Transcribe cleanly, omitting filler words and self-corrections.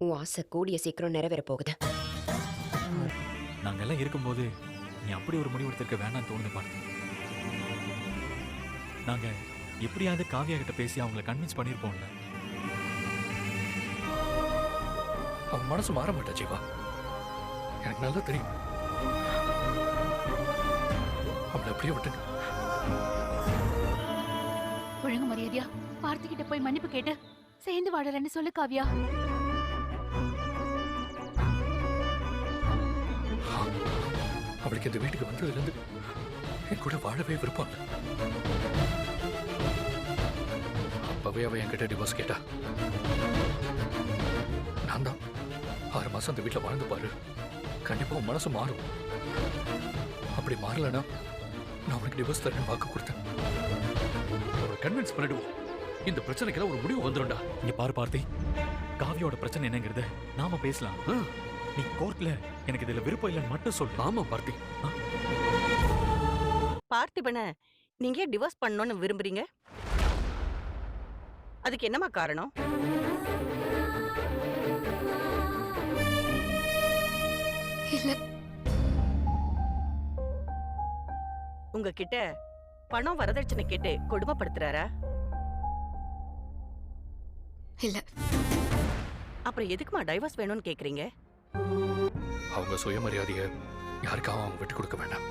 உன் ஆசை கூடிய சீக்கிரம் நிறைவேற போகுது. நாங்க எல்லாம் இருக்கும்போது நீ அப்படி ஒரு முடிவு எடுத்திருக்க வேணாம்னு தோணுது பார்த்து. நாங்க எப்படியாவது காவியா கிட்ட பேசி அவங்களை கன்வின்ஸ் பண்ணிருப்போம்ல. அவன் மனசு மாற மாட்டா ஜீவா, எனக்கு நல்லா தெரியும். அவளை அப்படியே விட்டுங்க. ஒழுங்கு மரியாதையா பார்த்திகிட்ட போய் மன்னிப்பு கேட்டு சேர்ந்து வாழறேன்னு சொல்லு காவியா. அவளுக்கு இந்த வீட்டுக்கு வந்ததுல இருந்து என் கூட வாழவே விருப்பம் இல்லை. அப்பவே அவ என்கிட்ட டிவோர்ஸ் கேட்டா. நான் தான் 6 மாசம் அந்த வீட்டுல வாழ்ந்து பாரு, கண்டிப்பா உன் மனசு மாறும். அப்படி மாறலன்னா நான் அவனுக்கு டிவோர்ஸ் தரேன்னு வாக்கு கொடுத்தேன். அவரை கன்வின்ஸ் பண்ணிடுவோம். இந்த பிரச்சனைக்கெல்லாம் ஒரு முடிவு வந்துடும்டா. இங்க பாரு பார்த்தி, காவியோட பிரச்சனை என்னங்கிறத நாம பேசலாம். நீ கோர்ட்ல எனக்கு இதுல விருப்பம் இல்லைன்னு மட்டும் சொல்லு. ஆமா பார்த்தி. பார்த்திபனை நீங்க டிவோர்ஸ் பண்ணணும்னு விரும்புறீங்க? அதுக்கு என்னமா காரணம்? இல்ல, உங்ககிட்ட பணம் வரதட்சணை கேட்டு கொடுமைப்படுத்துறாரா? இல்ல. அப்புறம் எதுக்குமா டைவர்ஸ் வேணும்னு கேக்குறீங்க? அவங்க சுயமரியாதையை யாருக்காகவும் அவங்க விட்டு கொடுக்க வேண்டாம்.